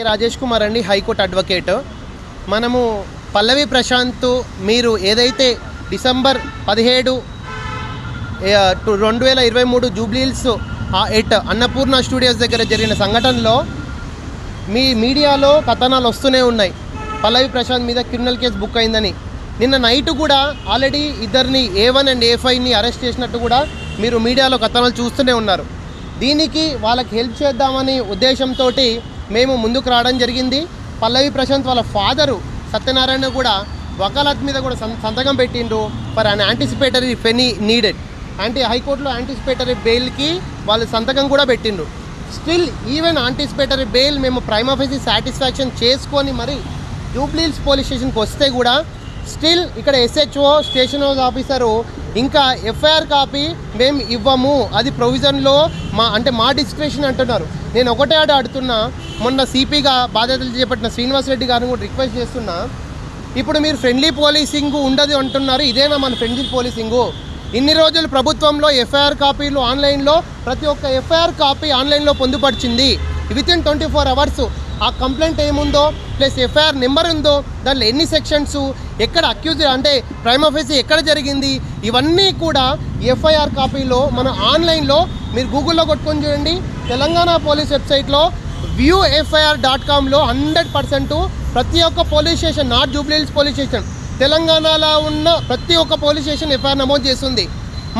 రాజేష్ కుమార్ అండి, high court advocate. మనము పల్లవి ప్రశాంత్ మీరు ఏదైతే డిసెంబర్ 17, 2023 జూబ్లీహిల్స్ అన్నపూర్ణ స్టూడియోస్ దగ్గర జరిగిన సంఘటనలో మీ మీడియాలో కథనాలు వస్తూనే ఉన్నాయి. పల్లవి ప్రశాంత్ మీద క్రిమినల్ కేసు బుక్ అయిందని. నిన్న నైట్ కూడా ఆల్రెడీ ఇద్దరిని A1 అండ్ A5ని అరెస్ట్ చేసినట్టు కూడా మీరు మీడియాలో కథనాలు చూస్తూనే ఉన్నారు. దీనికి వాళ్ళకి హెల్ప్ చేద్దామని ఉద్దేశంతో మేము ముందుకు రావడం జరిగింది. పల్లవి ప్రశాంత్ వాళ్ళ ఫాదరు సత్యనారాయణ కూడా వకాలత్ మీద కూడా సంతకం పెట్టిండ్రు ఫర్ అన్ యాంటిసిపేటరీ ఫెనీ నీడెడ్. హైకోర్టులో యాంటిసిపేటరీ బెయిల్కి వాళ్ళు సంతకం కూడా పెట్టిండ్రు. స్టిల్ ఈవెన్ యాంటిసిపేటరీ బెయిల్ మేము ప్రైమా ఫేసి సాటిస్ఫాక్షన్ చేసుకొని మరి జూబ్లీహిల్స్ పోలీస్ స్టేషన్కి వస్తే కూడా స్టిల్ ఇక్కడ SHO స్టేషన్ హౌస్ ఆఫీసరు ఇంకా FIR కాపీ మేము ఇవ్వము, అది ప్రొవిజన్లో మా డిస్క్రిప్షన్ అంటున్నారు. నేను ఒకటే అడుగుతున్నా, మొన్న CPగా బాధ్యతలు చేపట్టిన శ్రీనివాసరెడ్డి గారిని కూడా రిక్వెస్ట్ చేస్తున్నా, ఇప్పుడు మీరు ఫ్రెండ్లీ పోలీసింగ్ ఉండదు అంటున్నారు, ఇదేనా మన ఫ్రెండ్లీ పోలీసింగు? ఇన్ని రోజులు ప్రభుత్వంలో FIR కాపీలు ఆన్లైన్లో ప్రతి ఒక్క FIR కాపీ ఆన్లైన్లో పొందుపరిచింది. వితిన్ 24 hours ఆ కంప్లైంట్ ఏముందో ప్లస్ FIR నెంబర్ ఉందో, దాంట్లో ఎన్ని సెక్షన్స్, ఎక్కడ అక్యూజ్ ప్రైమా ఫేసి ఎక్కడ జరిగింది, ఇవన్నీ కూడా FIR కాపీలో మన ఆన్లైన్లో మీరు గూగుల్లో కొట్టుకొని చూడండి. తెలంగాణ పోలీస్ వెబ్సైట్లో viewfir.comలో 100% ప్రతి ఒక్క police station, not Jubilee Hills police station, తెలంగాణలో ఉన్న ప్రతి ఒక్క పోలీస్ స్టేషన్ FIR నమోదు చేస్తుంది.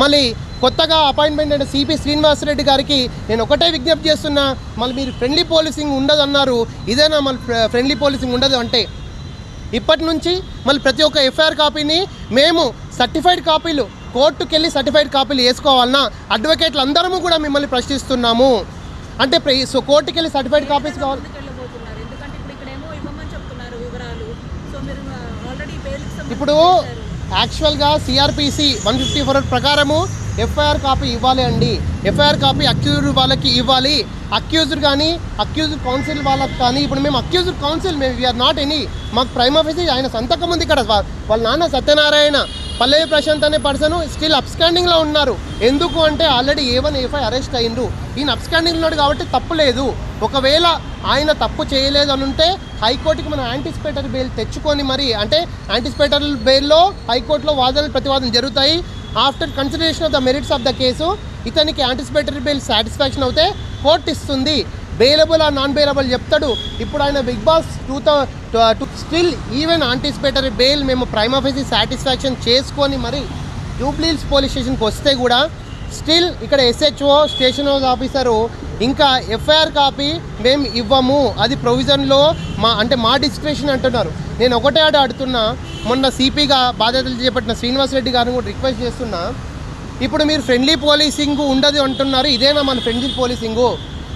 మళ్ళీ కొత్తగా అపాయింట్మెంట్ అయిన CP శ్రీనివాసరెడ్డి గారికి నేను ఒకటే విజ్ఞప్తి చేస్తున్నా, మళ్ళీ మీరు ఫ్రెండ్లీ పోలీసింగ్ ఉండదు అన్నారు, ఇదేనా మళ్ళీ ఫ్రెండ్లీ పోలీసింగ్ ఉండదు అంటే ఇప్పటి నుంచి మళ్ళీ ప్రతి ఒక్క FIR కాపీని మేము సర్టిఫైడ్ కాపీలు కోర్టుకు వెళ్ళి సర్టిఫైడ్ కాపీలు వేసుకోవాలన్నా అడ్వకేట్లు అందరము కూడా మిమ్మల్ని ప్రశ్నిస్తున్నాము. అంటే కోర్టుకు వెళ్ళి సర్టిఫైడ్ కాపీస్ కావాలి. ఇప్పుడు యాక్చువల్గా CRPC 154 ప్రకారము FIR కాపీ ఇవ్వాలి అండి. FIR కాపీ అక్యూజ్డ్ వాళ్ళకి ఇవ్వాలి. అక్యూజ్డ్ కానీ అక్యూజ్డ్ కౌన్సిల్ వాళ్ళకి కానీ, ఇప్పుడు మేము అక్యూజ్డ్ కౌన్సిల్, మేము వీఆర్ నాట్ ఎనీ, మాకు ప్రైమా ఫేసి ఆయన సంతకం ఉంది ఇక్కడ. వాళ్ళ నాన్న సత్యనారాయణ, పల్లవి ప్రశాంత్ అనే పర్సన్ స్టిల్ అప్స్టాండింగ్లో ఉన్నారు. ఎందుకు అంటే ఆల్రెడీ A1 A5 అరెస్ట్ అయ్యిండ్రు. ఈయన అప్స్టాండింగ్ ఉన్నాడు కాబట్టి తప్పు లేదు. ఒకవేళ ఆయన తప్పు చేయలేదు అని ఉంటే హైకోర్టుకి మనం యాంటిసిపేటరీ బెయిల్ తెచ్చుకొని మరి, యాంటిసిపేటరీ బెయిల్లో హైకోర్టులో వాదనలు ప్రతివాదన జరుగుతాయి. After consideration of the merits of the case ఇతనికి యాంటిసిపేటరీ బెయిల్ సాటిస్ఫాక్షన్ అవుతే కోర్టు ఇస్తుంది. బెయిలబుల్ ఆ నాన్ బెయిలబుల్ చెప్తాడు. ఇప్పుడు ఆయన big boss 2002 still even anticipatory bail మేము ప్రైమా ఫేసి సాటిస్ఫాక్షన్ చేసుకొని మరి జూబ్లీహిల్స్ పోలీస్ స్టేషన్కి వస్తే కూడా స్టిల్ ఇక్కడ SHO స్టేషన్ హౌస్ ఆఫీసరు ఇంకా FIR కాపీ మేము ఇవ్వము, అది ప్రొవిజన్లో మా డిస్క్రిప్షన్ అంటున్నారు. నేను ఒకటే అడుగుతున్నా, మొన్న CPగా బాధ్యతలు చేపట్టిన శ్రీనివాసరెడ్డి గారిని కూడా రిక్వెస్ట్ చేస్తున్నా, ఇప్పుడు మీరు ఫ్రెండ్లీ పోలీసింగ్ ఉండదు అంటున్నారు, ఇదేనా మన ఫ్రెండ్లీ పోలీసింగు?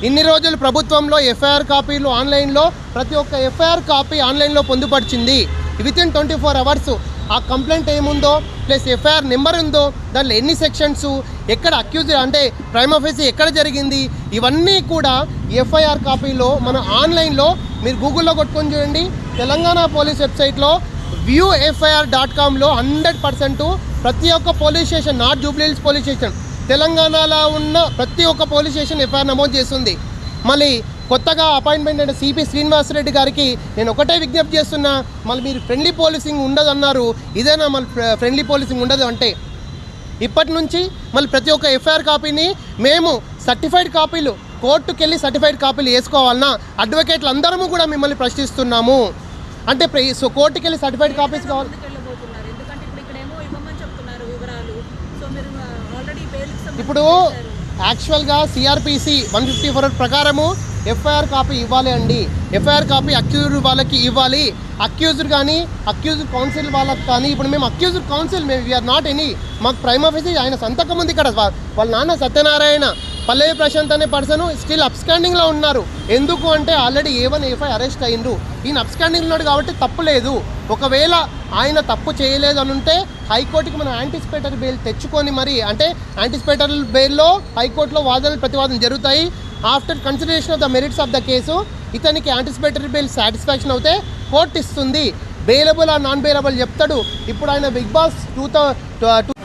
ఇన్ని రోజులు ప్రభుత్వంలో FIR కాపీలు ఆన్లైన్లో ప్రతి ఒక్క FIR కాపీ ఆన్లైన్లో పొందుపరిచింది. వితిన్ 24 hours ఆ కంప్లైంట్ ఏముందో ప్లస్ FIR నెంబర్ ఉందో, దాంట్లో ఎన్ని సెక్షన్స్, ఎక్కడ అక్యూజ్ ప్రైమా ఫేసి ఎక్కడ జరిగింది, ఇవన్నీ కూడా FIR కాపీలో మన ఆన్లైన్లో మీరు గూగుల్లో కొట్టుకొని చూడండి. తెలంగాణ పోలీస్ వెబ్సైట్లో viewfir.comలో 100% ప్రతి ఒక్క police station, not Jubilee Hills police station, తెలంగాణలో ఉన్న ప్రతి ఒక్క పోలీస్ స్టేషన్ FIR నమోదు చేస్తుంది. మళ్ళీ కొత్తగా అపాయింట్మెంట్ అయిన CP శ్రీనివాసరెడ్డి గారికి నేను ఒకటే విజ్ఞప్తి చేస్తున్నా, మళ్ళీ మీరు ఫ్రెండ్లీ పోలీసింగ్ ఉండదు అన్నారు, ఇదేనా మళ్ళీ ఫ్రెండ్లీ పోలీసింగ్ ఉండదు అంటే ఇప్పటి నుంచి మళ్ళీ ప్రతి ఒక్క FIR కాపీని మేము సర్టిఫైడ్ కాపీలు కోర్టుకు వెళ్ళి సర్టిఫైడ్ కాపీలు వేసుకోవాలన్నా అడ్వకేట్లు అందరము కూడా మిమ్మల్ని ప్రశ్నిస్తున్నాము. అంటే కోర్టుకు వెళ్ళి సర్టిఫైడ్ కాపీస్ కావాలి. ఇప్పుడు యాక్చువల్గా CRPC 154 ప్రకారము FIR కాపీ ఇవ్వాలి అండి. FIR కాపీ అక్యూజ్డ్ వాళ్ళకి ఇవ్వాలి. అక్యూజ్డ్ కానీ అక్యూజ్డ్ కౌన్సిల్ వాళ్ళకి కానీ, ఇప్పుడు మేము అక్యూజ్డ్ కౌన్సిల్, మేము వీఆర్ నాట్ ఎనీ, మాకు ప్రైమా ఫేసి ఆయన సంతకం ఉంది ఇక్కడ. వాళ్ళ నాన్న సత్యనారాయణ, పల్లవి ప్రశాంత్ అనే పర్సన్ స్టిల్ అప్స్టాండింగ్లో ఉన్నారు. ఎందుకు అంటే ఆల్రెడీ A1 A5 అరెస్ట్ అయ్యిండ్రు. ఈయన అప్స్టాండింగ్ ఉన్నాడు కాబట్టి తప్పు లేదు. ఒకవేళ ఆయన తప్పు చేయలేదు అని ఉంటే హైకోర్టుకి మనం యాంటిసిపేటరీ బెయిల్ తెచ్చుకొని మరి, యాంటిసిపేటరీ బెయిల్లో హైకోర్టులో వాదనలు ప్రతివాదన జరుగుతాయి. After consideration of the merits of the case ఇతనికి యాంటిసిపేటరీ బెయిల్ సాటిస్ఫాక్షన్ అవుతే కోర్టు ఇస్తుంది. బెయిలబుల్ ఆ నాన్ బెయిలబుల్ చెప్తాడు. ఇప్పుడు ఆయన బిగ్ బాస్ 2000